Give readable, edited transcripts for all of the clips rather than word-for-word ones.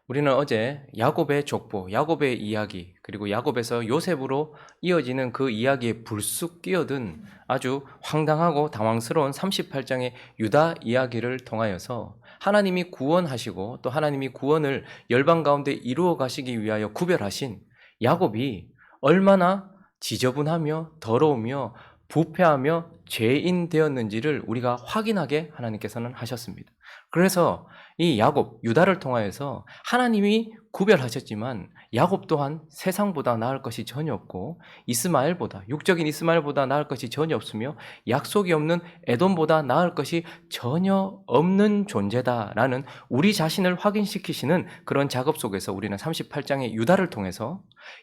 우리는 어제 야곱의 족보, 야곱의 이야기, 그리고 야곱에서 요셉으로 이어지는 그 이야기에 불쑥 끼어든 아주 황당하고 당황스러운 38장의 유다 이야기를 통하여서 하나님이 구원하시고 또 하나님이 구원을 열방 가운데 이루어 가시기 위하여 구별하신 야곱이 얼마나 지저분하며 더러우며 부패하며 죄인 되었는지를 우리가 확인하게 하나님께서는 하셨습니다. 그래서 이 야곱, 유다를 통하여서 하나님이 구별하셨지만 야곱 또한 세상보다 나을 것이 전혀 없고 이스마엘보다, 육적인 이스마엘보다 나을 것이 전혀 없으며 약속이 없는 에돔보다 나을 것이 전혀 없는 존재다라는 우리 자신을 확인시키시는 그런 작업 속에서 우리는 38장의 유다를 통해서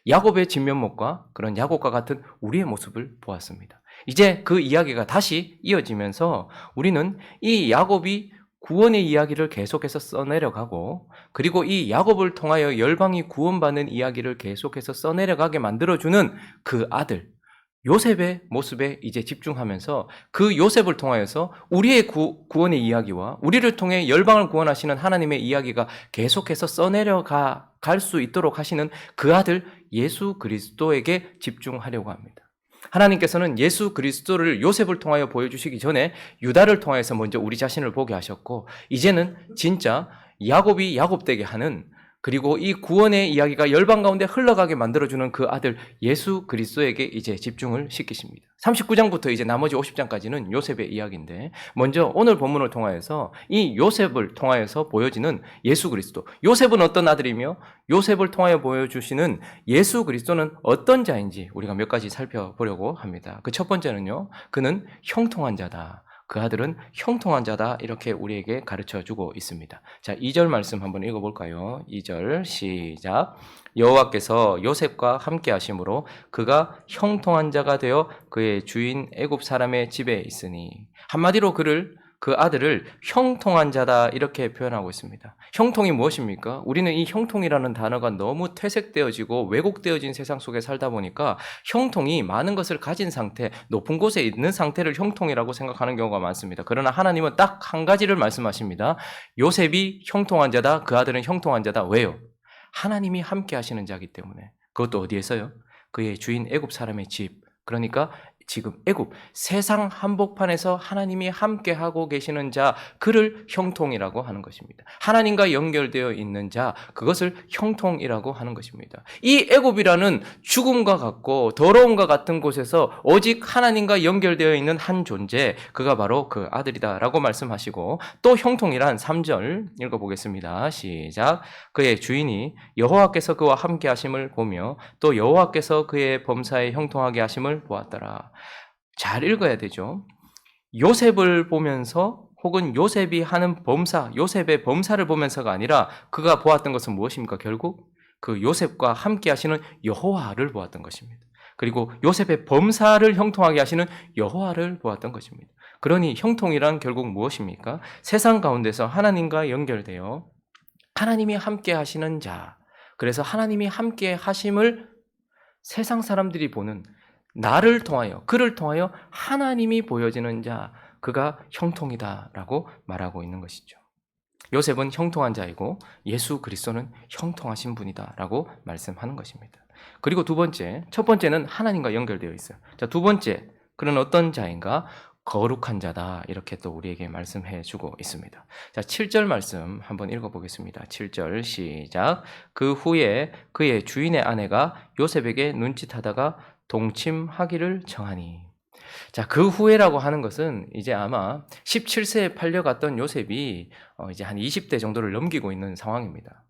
야곱의 진면목과 그런 야곱과 같은 우리의 모습을 보았습니다. 이제 그 이야기가 다시 이어지면서 우리는 이 야곱이 구원의 이야기를 계속해서 써내려가고 그리고 이 야곱을 통하여 열방이 구원받는 이야기를 계속해서 써내려가게 만들어주는 그 아들 요셉의 모습에 이제 집중하면서 그 요셉을 통하여서 우리의 구원의 이야기와 우리를 통해 열방을 구원하시는 하나님의 이야기가 계속해서 써내려갈 수 있도록 하시는 그 아들 예수 그리스도에게 집중하려고 합니다. 하나님께서는 예수 그리스도를 요셉을 통하여 보여주시기 전에 유다를 통해서 먼저 우리 자신을 보게 하셨고 이제는 진짜 야곱이 야곱되게 하는 그리고 이 구원의 이야기가 열방 가운데 흘러가게 만들어주는 그 아들 예수 그리스도에게 이제 집중을 시키십니다. 39장부터 이제 나머지 50장까지는 요셉의 이야기인데 먼저 오늘 본문을 통하여서 이 요셉을 통하여서 보여지는 예수 그리스도. 요셉은 어떤 아들이며 요셉을 통하여 보여주시는 예수 그리스도는 어떤 자인지 우리가 몇 가지 살펴보려고 합니다. 그 첫 번째는요. 그는 형통한 자다. 그 아들은 형통한 자다 이렇게 우리에게 가르쳐주고 있습니다. 자, 2절 말씀 한번 읽어볼까요? 2절 시작. 여호와께서 요셉과 함께 하심으로 그가 형통한 자가 되어 그의 주인 애굽 사람의 집에 있으니 한마디로 그 아들을 형통한 자다 이렇게 표현하고 있습니다. 형통이 무엇입니까? 우리는 이 형통이라는 단어가 너무 퇴색되어지고 왜곡되어진 세상 속에 살다 보니까 형통이 많은 것을 가진 상태, 높은 곳에 있는 상태를 형통이라고 생각하는 경우가 많습니다. 그러나 하나님은 딱 한 가지를 말씀하십니다. 요셉이 형통한 자다, 그 아들은 형통한 자다. 왜요? 하나님이 함께 하시는 자이기 때문에. 그것도 어디에서요? 그의 주인 애굽 사람의 집. 그러니까 지금 애굽 세상 한복판에서 하나님이 함께하고 계시는 자 그를 형통이라고 하는 것입니다. 하나님과 연결되어 있는 자 그것을 형통이라고 하는 것입니다. 이 애굽이라는 죽음과 같고 더러움과 같은 곳에서 오직 하나님과 연결되어 있는 한 존재 그가 바로 그 아들이다라고 말씀하시고 또 형통이란 3절 읽어보겠습니다. 시작. 그의 주인이 여호와께서 그와 함께 하심을 보며 또 여호와께서 그의 범사에 형통하게 하심을 보았더라. 잘 읽어야 되죠. 요셉을 보면서 혹은 요셉이 하는 범사, 요셉의 범사를 보면서가 아니라 그가 보았던 것은 무엇입니까? 결국 그 요셉과 함께 하시는 여호와를 보았던 것입니다. 그리고 요셉의 범사를 형통하게 하시는 여호와를 보았던 것입니다. 그러니 형통이란 결국 무엇입니까? 세상 가운데서 하나님과 연결되어 하나님이 함께 하시는 자, 그래서 하나님이 함께 하심을 세상 사람들이 보는 나를 통하여 그를 통하여 하나님이 보여지는 자 그가 형통이다라고 말하고 있는 것이죠. 요셉은 형통한 자이고 예수 그리스도는 형통하신 분이다라고 말씀하는 것입니다. 그리고 두 번째, 첫 번째는 하나님과 연결되어 있어요. 자, 두 번째, 그는 어떤 자인가? 거룩한 자다 이렇게 또 우리에게 말씀해 주고 있습니다. 자, 7절 말씀 한번 읽어보겠습니다. 7절 시작. 그 후에 그의 주인의 아내가 요셉에게 눈짓하다가 동침하기를 정하니. 자, 그 후에라고 하는 것은 이제 아마 17세에 팔려갔던 요셉이 이제 한 20대 정도를 넘기고 있는 상황입니다.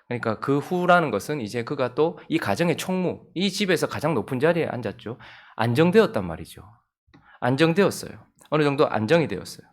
그러니까 그 후라는 것은 이제 그가 또 이 가정의 총무, 이 집에서 가장 높은 자리에 앉았죠. 안정되었단 말이죠. 안정되었어요. 어느 정도 안정이 되었어요.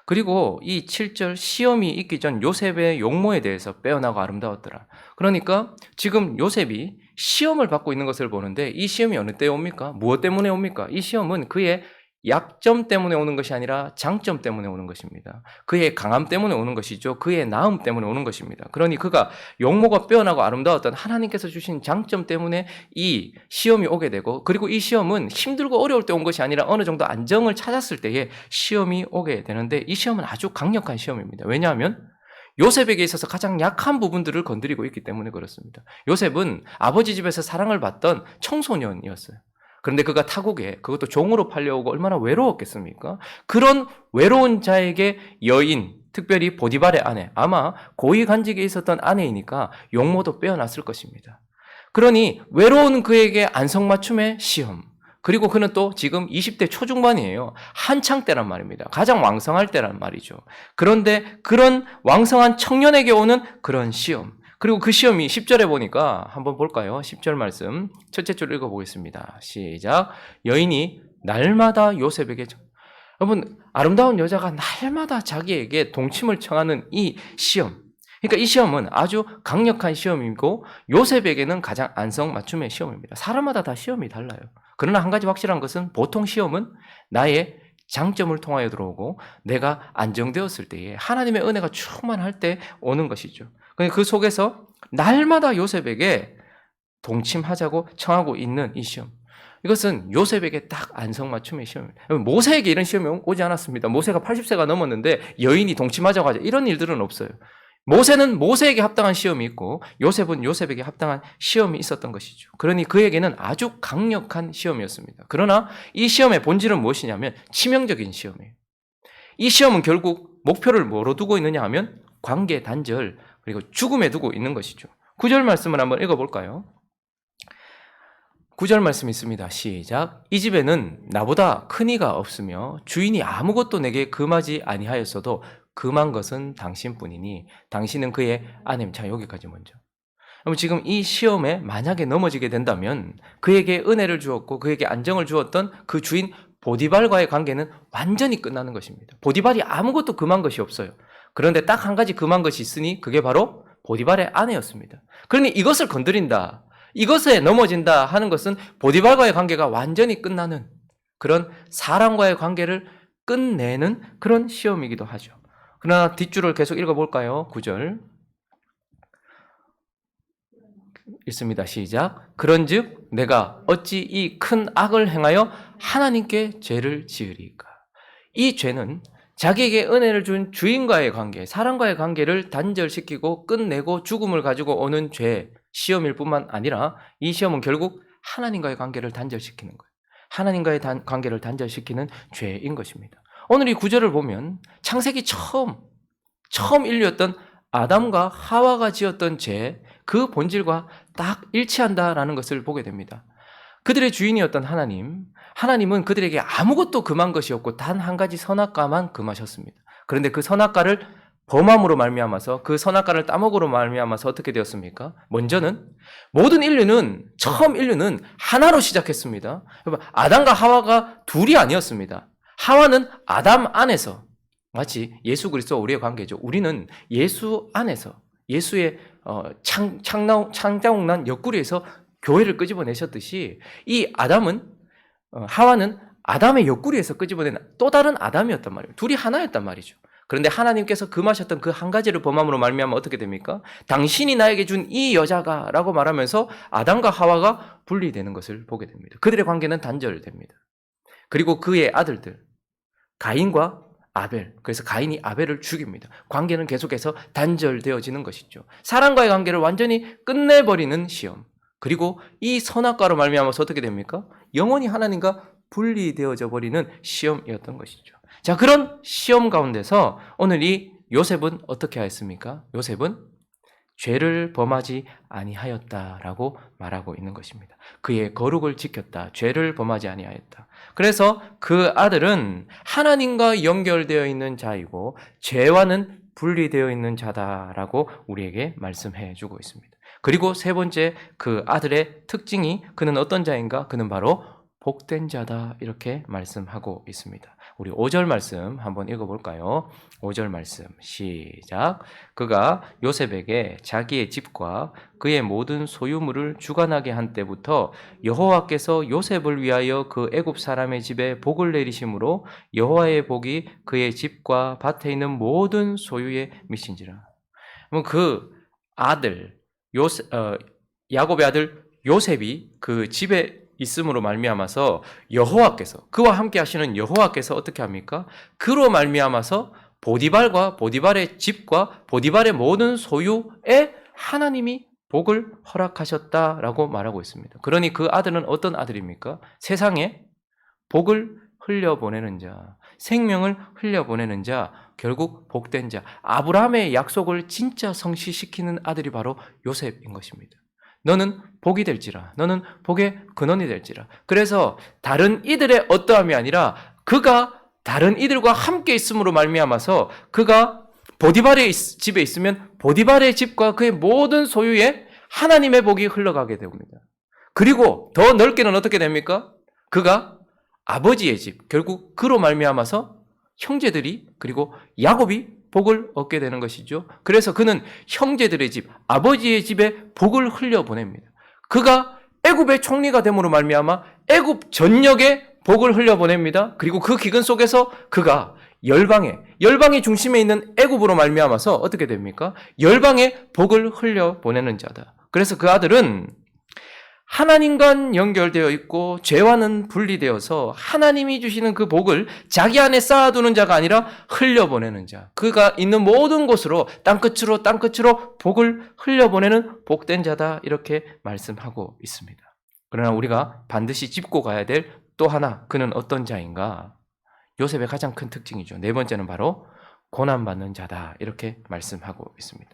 그리고 이 7절 시험이 있기 전 요셉의 용모에 대해서 빼어나고 아름다웠더라. 그러니까 지금 요셉이 시험을 받고 있는 것을 보는데 이 시험이 어느 때에 옵니까? 무엇 때문에 옵니까? 이 시험은 그의 약점 때문에 오는 것이 아니라 장점 때문에 오는 것입니다. 그의 강함 때문에 오는 것이죠. 그의 나음 때문에 오는 것입니다. 그러니 그가 용모가 빼어나고 아름다웠던 하나님께서 주신 장점 때문에 이 시험이 오게 되고 그리고 이 시험은 힘들고 어려울 때 온 것이 아니라 어느 정도 안정을 찾았을 때에 시험이 오게 되는데 이 시험은 아주 강력한 시험입니다. 왜냐하면 요셉에게 있어서 가장 약한 부분들을 건드리고 있기 때문에 그렇습니다. 요셉은 아버지 집에서 사랑을 받던 청소년이었어요. 그런데 그가 타국에 그것도 종으로 팔려오고 얼마나 외로웠겠습니까? 그런 외로운 자에게 여인, 특별히 보디발의 아내, 아마 고위 간직에 있었던 아내이니까 용모도 빼어났을 것입니다. 그러니 외로운 그에게 안성맞춤의 시험, 그리고 그는 또 지금 20대 초중반이에요. 한창 때란 말입니다. 가장 왕성할 때란 말이죠. 그런데 그런 왕성한 청년에게 오는 그런 시험, 그리고 그 시험이 10절에 보니까 한번 볼까요? 10절 말씀 첫째 줄 읽어보겠습니다. 시작. 여인이 날마다 요셉에게, 여러분, 아름다운 여자가 날마다 자기에게 동침을 청하는 이 시험, 그러니까 이 시험은 아주 강력한 시험이고 요셉에게는 가장 안성맞춤의 시험입니다. 사람마다 다 시험이 달라요. 그러나 한 가지 확실한 것은 보통 시험은 나의 장점을 통하여 들어오고 내가 안정되었을 때에 하나님의 은혜가 충만할 때 오는 것이죠. 그 속에서 날마다 요셉에게 동침하자고 청하고 있는 이 시험, 이것은 요셉에게 딱 안성맞춤의 시험입니다. 모세에게 이런 시험이 오지 않았습니다. 모세가 80세가 넘었는데 여인이 동침하자고 하자, 이런 일들은 없어요. 모세는 모세에게 합당한 시험이 있고 요셉은 요셉에게 합당한 시험이 있었던 것이죠. 그러니 그에게는 아주 강력한 시험이었습니다. 그러나 이 시험의 본질은 무엇이냐면 치명적인 시험이에요. 이 시험은 결국 목표를 뭐로 두고 있느냐 하면 관계 단절, 그리고 죽음에 두고 있는 것이죠. 9절 말씀을 한번 읽어볼까요? 9절 말씀이 있습니다. 시작. 이 집에는 나보다 큰 이가 없으며 주인이 아무것도 내게 금하지 아니하였어도 금한 것은 당신뿐이니 당신은 그의 아내입니다. 자, 여기까지 먼저. 그럼 지금 이 시험에 만약에 넘어지게 된다면 그에게 은혜를 주었고 그에게 안정을 주었던 그 주인 보디발과의 관계는 완전히 끝나는 것입니다. 보디발이 아무것도 금한 것이 없어요. 그런데 딱 한 가지 금한 것이 있으니 그게 바로 보디발의 아내였습니다. 그러니 이것을 건드린다, 이것에 넘어진다 하는 것은 보디발과의 관계가 완전히 끝나는 그런 사람과의 관계를 끝내는 그런 시험이기도 하죠. 그러나 뒷줄을 계속 읽어볼까요? 9절 읽습니다. 시작. 그런즉 내가 어찌 이 큰 악을 행하여 하나님께 죄를 지으리까? 이 죄는 자기에게 은혜를 준 주인과의 관계, 사람과의 관계를 단절시키고 끝내고 죽음을 가지고 오는 죄, 시험일 뿐만 아니라 이 시험은 결국 하나님과의 관계를 단절시키는 거예요. 하나님과의 관계를 단절시키는 죄인 것입니다. 오늘 이 구절을 보면 창세기 처음 인류였던 아담과 하와가 지었던 죄, 그 본질과 딱 일치한다라는 것을 보게 됩니다. 그들의 주인이었던 하나님은 그들에게 아무것도 금한 것이 없고 단 한 가지 선악과만 금하셨습니다. 그런데 그 선악과를 범함으로 말미암아서, 그 선악과를 따먹으로 말미암아서 어떻게 되었습니까? 먼저는 모든 처음 인류는 하나로 시작했습니다. 아담과 하와가 둘이 아니었습니다. 하와는 아담 안에서, 마치 예수 그리스도와 우리의 관계죠. 우리는 예수 안에서, 예수의 창자국난 옆구리에서 교회를 끄집어내셨듯이 이 하와는 아담의 옆구리에서 끄집어낸 또 다른 아담이었단 말이에요. 둘이 하나였단 말이죠. 그런데 하나님께서 금하셨던 그 한 가지를 범함으로 말미암아 어떻게 됩니까? 당신이 나에게 준 이 여자가 라고 말하면서 아담과 하와가 분리되는 것을 보게 됩니다. 그들의 관계는 단절됩니다. 그리고 그의 아들들 가인과 아벨, 그래서 가인이 아벨을 죽입니다. 관계는 계속해서 단절되어지는 것이죠. 사람과의 관계를 완전히 끝내버리는 시험. 그리고 이 선악과로 말미암아서 어떻게 됩니까? 영원히 하나님과 분리되어져 버리는 시험이었던 것이죠. 자, 그런 시험 가운데서 오늘 이 요셉은 어떻게 하였습니까? 요셉은 죄를 범하지 아니하였다라고 말하고 있는 것입니다. 그의 거룩을 지켰다. 죄를 범하지 아니하였다. 그래서 그 아들은 하나님과 연결되어 있는 자이고 죄와는 분리되어 있는 자다라고 우리에게 말씀해 주고 있습니다. 그리고 세 번째, 그 아들의 특징이 그는 어떤 자인가? 그는 바로 복된 자다, 이렇게 말씀하고 있습니다. 우리 5절 말씀 한번 읽어볼까요? 5절 말씀 시작. 그가 요셉에게 자기의 집과 그의 모든 소유물을 주관하게 한 때부터 여호와께서 요셉을 위하여 그 애굽 사람의 집에 복을 내리심으로 여호와의 복이 그의 집과 밭에 있는 모든 소유에 미친지라. 그 아들 야곱의 아들 요셉이 그 집에 있음으로 말미암아서 여호와께서, 그와 함께 하시는 여호와께서 어떻게 합니까? 그로 말미암아서 보디발과 보디발의 집과 보디발의 모든 소유에 하나님이 복을 허락하셨다라고 말하고 있습니다. 그러니 그 아들은 어떤 아들입니까? 세상에 복을 흘려보내는 자, 생명을 흘려보내는 자, 결국 복된 자, 아브라함의 약속을 진짜 성취시키는 아들이 바로 요셉인 것입니다. 너는 복이 될지라, 너는 복의 근원이 될지라. 그래서 다른 이들의 어떠함이 아니라 그가 다른 이들과 함께 있음으로 말미암아서 그가 보디발의 집에 있으면 보디발의 집과 그의 모든 소유에 하나님의 복이 흘러가게 됩니다. 그리고 더 넓게는 어떻게 됩니까? 그가 아버지의 집, 결국 그로 말미암아서 형제들이 그리고 야곱이 복을 얻게 되는 것이죠. 그래서 그는 형제들의 집, 아버지의 집에 복을 흘려보냅니다. 그가 애굽의 총리가 됨으로 말미암아 애굽 전역에 복을 흘려보냅니다. 그리고 그 기근 속에서 그가 열방의 중심에 있는 애굽으로 말미암아서 어떻게 됩니까? 열방에 복을 흘려보내는 자다. 그래서 그 아들은 하나님과 연결되어 있고 죄와는 분리되어서 하나님이 주시는 그 복을 자기 안에 쌓아두는 자가 아니라 흘려보내는 자. 그가 있는 모든 곳으로 땅끝으로 복을 흘려보내는 복된 자다. 이렇게 말씀하고 있습니다. 그러나 우리가 반드시 짚고 가야 될 또 하나, 그는 어떤 자인가? 요셉의 가장 큰 특징이죠. 네 번째는 바로 고난받는 자다. 이렇게 말씀하고 있습니다.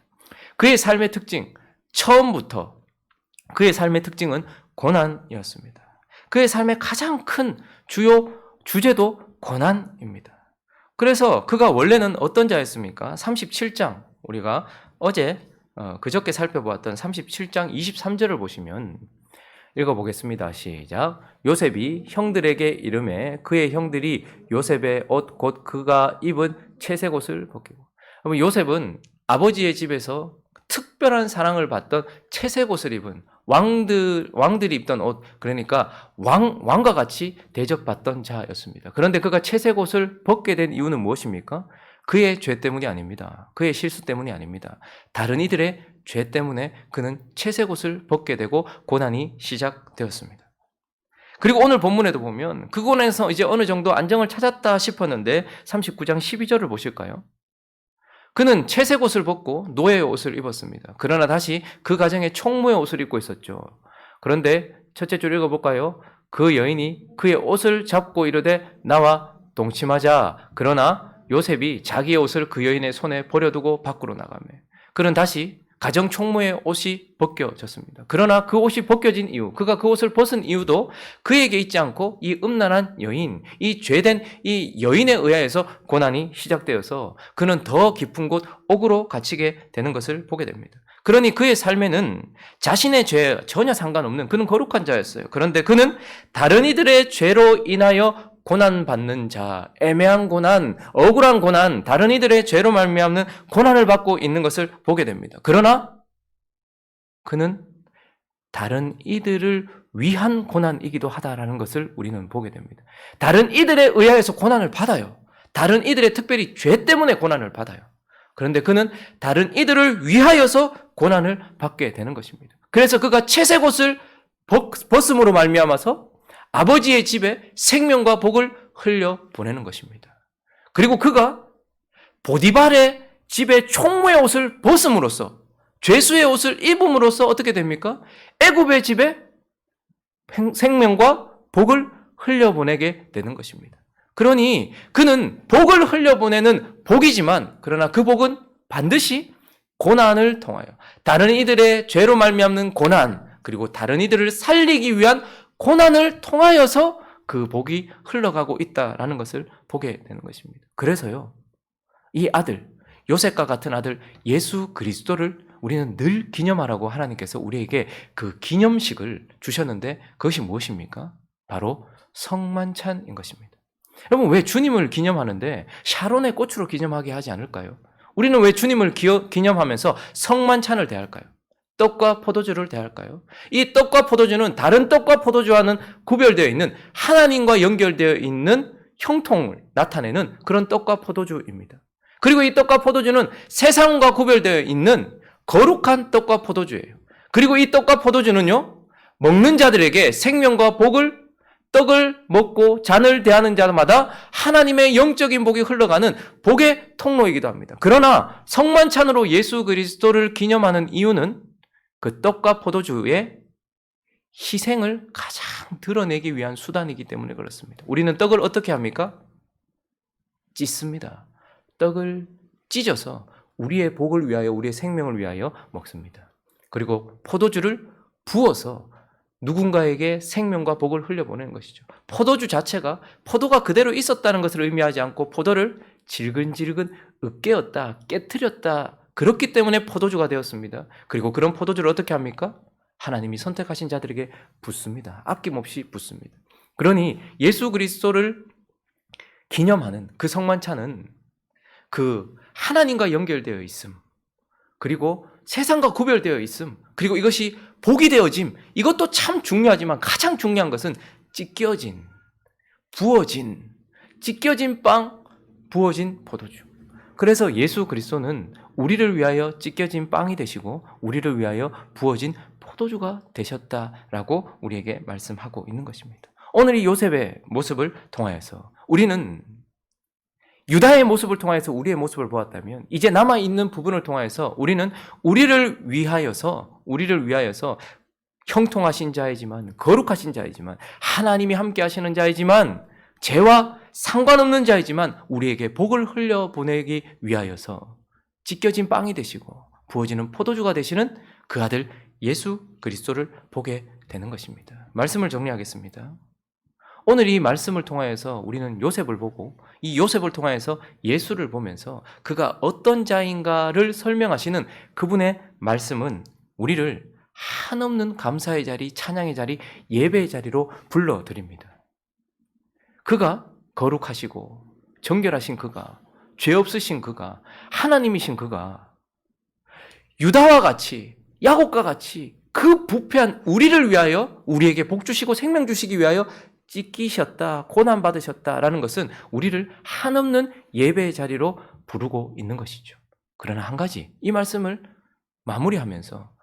그의 삶의 특징, 처음부터 그의 삶의 특징은 고난이었습니다. 그의 삶의 가장 큰 주요 주제도 고난입니다. 그래서 그가 원래는 어떤 자였습니까? 37장, 우리가 그저께 살펴보았던 37장 23절을 보시면 읽어보겠습니다. 시작. 요셉이 형들에게 이르매 그의 형들이 요셉의 옷 곧 그가 입은 채색 옷을 벗기고. 요셉은 아버지의 집에서 특별한 사랑을 받던 채색 옷을 입은 왕들이 입던 옷, 그러니까 왕과 같이 대접받던 자였습니다. 그런데 그가 채색 옷을 벗게 된 이유는 무엇입니까? 그의 죄 때문이 아닙니다. 그의 실수 때문이 아닙니다. 다른 이들의 죄 때문에 그는 채색 옷을 벗게 되고 고난이 시작되었습니다. 그리고 오늘 본문에도 보면 그 고난에서 이제 어느 정도 안정을 찾았다 싶었는데 39장 12절을 보실까요? 그는 채색 옷을 벗고 노예의 옷을 입었습니다. 그러나 다시 그 가정에 총무의 옷을 입고 있었죠. 그런데 첫째 줄 읽어볼까요? 그 여인이 그의 옷을 잡고 이르되 나와 동침하자. 그러나 요셉이 자기의 옷을 그 여인의 손에 버려두고 밖으로 나가매 그는 다시 가정 총무의 옷이 벗겨졌습니다. 그러나 그 옷이 벗겨진 이유, 그가 그 옷을 벗은 이유도 그에게 있지 않고 이 음란한 여인, 이 죄된 이 여인에 의하여서 고난이 시작되어서 그는 더 깊은 곳 옥으로 갇히게 되는 것을 보게 됩니다. 그러니 그의 삶에는 자신의 죄에 전혀 상관없는 그는 거룩한 자였어요. 그런데 그는 다른 이들의 죄로 인하여 고난받는 자, 애매한 고난, 억울한 고난, 다른 이들의 죄로 말미암는 고난을 받고 있는 것을 보게 됩니다. 그러나 그는 다른 이들을 위한 고난이기도 하다라는 것을 우리는 보게 됩니다. 다른 이들에 의하여서 고난을 받아요. 다른 이들의 특별히 죄 때문에 고난을 받아요. 그런데 그는 다른 이들을 위하여서 고난을 받게 되는 것입니다. 그래서 그가 채색 옷을 벗음으로 말미암아서 아버지의 집에 생명과 복을 흘려보내는 것입니다. 그리고 그가 보디발의 집에 총무의 옷을 벗음으로써 죄수의 옷을 입음으로써 어떻게 됩니까? 애굽의 집에 생명과 복을 흘려보내게 되는 것입니다. 그러니 그는 복을 흘려보내는 복이지만 그러나 그 복은 반드시 고난을 통하여 다른 이들의 죄로 말미암는 고난 그리고 다른 이들을 살리기 위한 고난을 통하여서 그 복이 흘러가고 있다라는 것을 보게 되는 것입니다. 그래서요, 이 아들, 요셉과 같은 아들 예수 그리스도를 우리는 늘 기념하라고 하나님께서 우리에게 그 기념식을 주셨는데 그것이 무엇입니까? 바로 성만찬인 것입니다. 여러분, 왜 주님을 기념하는데 샤론의 꽃으로 기념하게 하지 않을까요? 우리는 왜 주님을 기념하면서 성만찬을 대할까요? 떡과 포도주를 대할까요? 이 떡과 포도주는 다른 떡과 포도주와는 구별되어 있는 하나님과 연결되어 있는 형통을 나타내는 그런 떡과 포도주입니다. 그리고 이 떡과 포도주는 세상과 구별되어 있는 거룩한 떡과 포도주예요. 그리고 이 떡과 포도주는요, 먹는 자들에게 생명과 복을 떡을 먹고 잔을 대하는 자마다 하나님의 영적인 복이 흘러가는 복의 통로이기도 합니다. 그러나 성만찬으로 예수 그리스도를 기념하는 이유는 그 떡과 포도주의 희생을 가장 드러내기 위한 수단이기 때문에 그렇습니다. 우리는 떡을 어떻게 합니까? 찢습니다. 떡을 찢어서 우리의 복을 위하여, 우리의 생명을 위하여 먹습니다. 그리고 포도주를 부어서 누군가에게 생명과 복을 흘려보내는 것이죠. 포도주 자체가 포도가 그대로 있었다는 것을 의미하지 않고 포도를 질근질근 으깨었다, 깨트렸다. 그렇기 때문에 포도주가 되었습니다. 그리고 그런 포도주를 어떻게 합니까? 하나님이 선택하신 자들에게 붓습니다. 아낌없이 붓습니다. 그러니 예수 그리스도를 기념하는 그 성만찬은 그 하나님과 연결되어 있음, 그리고 세상과 구별되어 있음, 그리고 이것이 복이 되어짐, 이것도 참 중요하지만 가장 중요한 것은 찢겨진, 부어진, 찢겨진 빵, 부어진 포도주. 그래서 예수 그리스도는 우리를 위하여 찢겨진 빵이 되시고 우리를 위하여 부어진 포도주가 되셨다라고 우리에게 말씀하고 있는 것입니다. 오늘 이 요셉의 모습을 통하여서 우리는 유다의 모습을 통하여서 우리의 모습을 보았다면 이제 남아있는 부분을 통하여서 우리는 우리를 위하여서 형통하신 자이지만 거룩하신 자이지만 하나님이 함께 하시는 자이지만 죄와 상관없는 자이지만 우리에게 복을 흘려보내기 위하여서 찢겨진 빵이 되시고 부어지는 포도주가 되시는 그 아들 예수 그리스도를 보게 되는 것입니다. 말씀을 정리하겠습니다. 오늘 이 말씀을 통하여서 우리는 요셉을 보고 이 요셉을 통하여서 예수를 보면서 그가 어떤 자인가를 설명하시는 그분의 말씀은 우리를 한없는 감사의 자리, 찬양의 자리, 예배의 자리로 불러드립니다. 그가 거룩하시고 정결하신 그가, 죄 없으신 그가, 하나님이신 그가 유다와 같이, 야곱과 같이 그 부패한 우리를 위하여, 우리에게 복 주시고 생명 주시기 위하여 찢기셨다, 고난받으셨다라는 것은 우리를 한없는 예배의 자리로 부르고 있는 것이죠. 그러나 한 가지, 이 말씀을 마무리하면서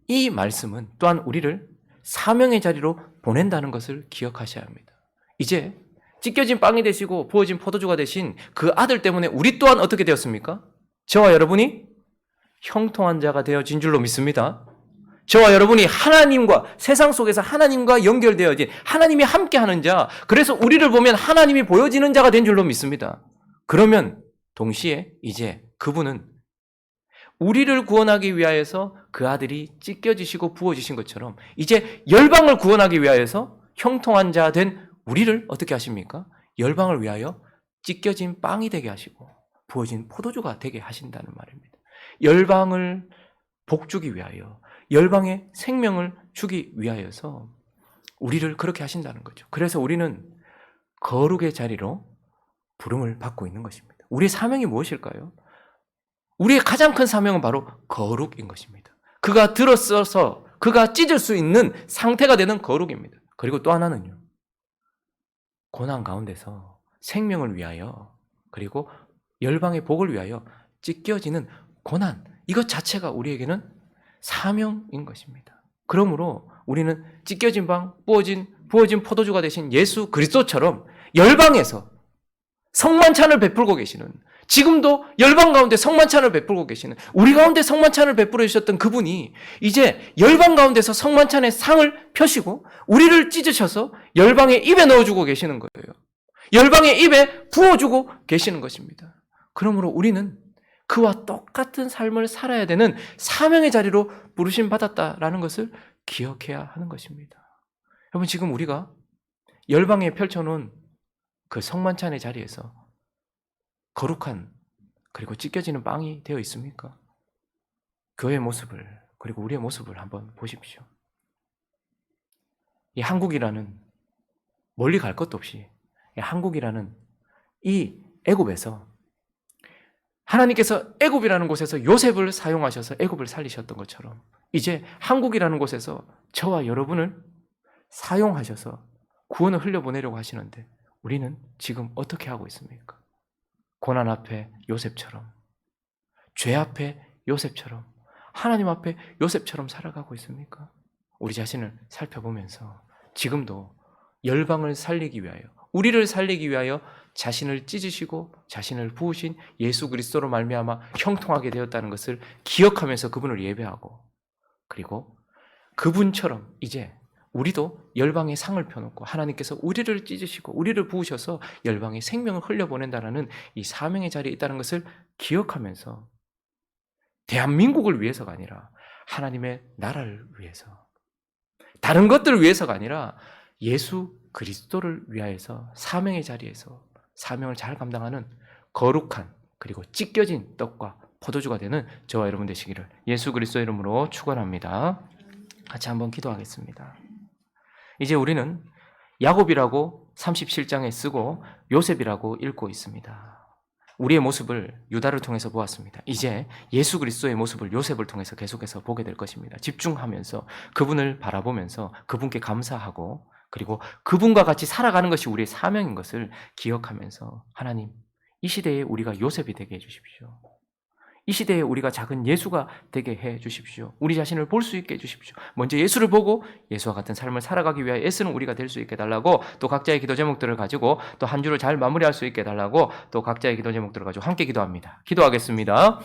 이 말씀은 또한 우리를 사명의 자리로 보낸다는 것을 기억하셔야 합니다. 이제 찢겨진 빵이 되시고 부어진 포도주가 되신 그 아들 때문에 우리 또한 어떻게 되었습니까? 저와 여러분이 형통한 자가 되어진 줄로 믿습니다. 저와 여러분이 하나님과, 세상 속에서 하나님과 연결되어진, 하나님이 함께하는 자, 그래서 우리를 보면 하나님이 보여지는 자가 된 줄로 믿습니다. 그러면 동시에 이제 그분은 우리를 구원하기 위하여서 그 아들이 찢겨지시고 부어지신 것처럼 이제 열방을 구원하기 위하여서 형통한 자 된 우리를 어떻게 하십니까? 열방을 위하여 찢겨진 빵이 되게 하시고 부어진 포도주가 되게 하신다는 말입니다. 열방을 복주기 위하여, 열방의 생명을 주기 위하여서 우리를 그렇게 하신다는 거죠. 그래서 우리는 거룩의 자리로 부름을 받고 있는 것입니다. 우리의 사명이 무엇일까요? 우리의 가장 큰 사명은 바로 거룩인 것입니다. 그가 들어서서 그가 찢을 수 있는 상태가 되는 거룩입니다. 그리고 또 하나는요, 고난 가운데서 생명을 위하여, 그리고 열방의 복을 위하여 찢겨지는 고난, 이것 자체가 우리에게는 사명인 것입니다. 그러므로 우리는 찢겨진 방, 부어진 포도주가 되신 예수 그리스도처럼 열방에서 성만찬을 베풀고 계시는, 지금도 열방 가운데 성만찬을 베풀고 계시는, 우리 가운데 성만찬을 베풀어 주셨던 그분이 이제 열방 가운데서 성만찬의 상을 펴시고 우리를 찢으셔서 열방의 입에 넣어주고 계시는 거예요. 열방의 입에 부어주고 계시는 것입니다. 그러므로 우리는 그와 똑같은 삶을 살아야 되는 사명의 자리로 부르심 받았다라는 것을 기억해야 하는 것입니다. 여러분, 지금 우리가 열방에 펼쳐놓은 그 성만찬의 자리에서 거룩한, 그리고 찢겨지는 빵이 되어 있습니까? 교회의 모습을, 그리고 우리의 모습을 한번 보십시오. 이 한국이라는, 멀리 갈 것도 없이 이 한국이라는 이 애굽에서 하나님께서 애굽이라는 곳에서 요셉을 사용하셔서 애굽을 살리셨던 것처럼 이제 한국이라는 곳에서 저와 여러분을 사용하셔서 구원을 흘려보내려고 하시는데 우리는 지금 어떻게 하고 있습니까? 고난 앞에 요셉처럼, 죄 앞에 요셉처럼, 하나님 앞에 요셉처럼 살아가고 있습니까? 우리 자신을 살펴보면서 지금도 열방을 살리기 위하여, 우리를 살리기 위하여 자신을 찢으시고 자신을 부으신 예수 그리스도로 말미암아 형통하게 되었다는 것을 기억하면서 그분을 예배하고, 그리고 그분처럼 이제 우리도 열방의 상을 펴놓고 하나님께서 우리를 찢으시고 우리를 부으셔서 열방의 생명을 흘려보낸다는 이 사명의 자리에 있다는 것을 기억하면서 대한민국을 위해서가 아니라 하나님의 나라를 위해서, 다른 것들을 위해서가 아니라 예수 그리스도를 위하여서 사명의 자리에서 사명을 잘 감당하는 거룩한 그리고 찢겨진 떡과 포도주가 되는 저와 여러분 되시기를 예수 그리스도 이름으로 축원합니다. 같이 한번 기도하겠습니다. 이제 우리는 야곱이라고 37장에 쓰고 요셉이라고 읽고 있습니다. 우리의 모습을 유다를 통해서 보았습니다. 이제 예수 그리스도의 모습을 요셉을 통해서 계속해서 보게 될 것입니다. 집중하면서 그분을 바라보면서 그분께 감사하고, 그리고 그분과 같이 살아가는 것이 우리의 사명인 것을 기억하면서 하나님, 이 시대에 우리가 요셉이 되게 해주십시오. 이 시대에 우리가 작은 예수가 되게 해 주십시오. 우리 자신을 볼 수 있게 해 주십시오. 먼저 예수를 보고 예수와 같은 삶을 살아가기 위하여 애쓰는 우리가 될 수 있게 해달라고, 또 각자의 기도 제목들을 가지고 또 한 주를 잘 마무리할 수 있게 해달라고, 또 각자의 기도 제목들을 가지고 함께 기도합니다. 기도하겠습니다.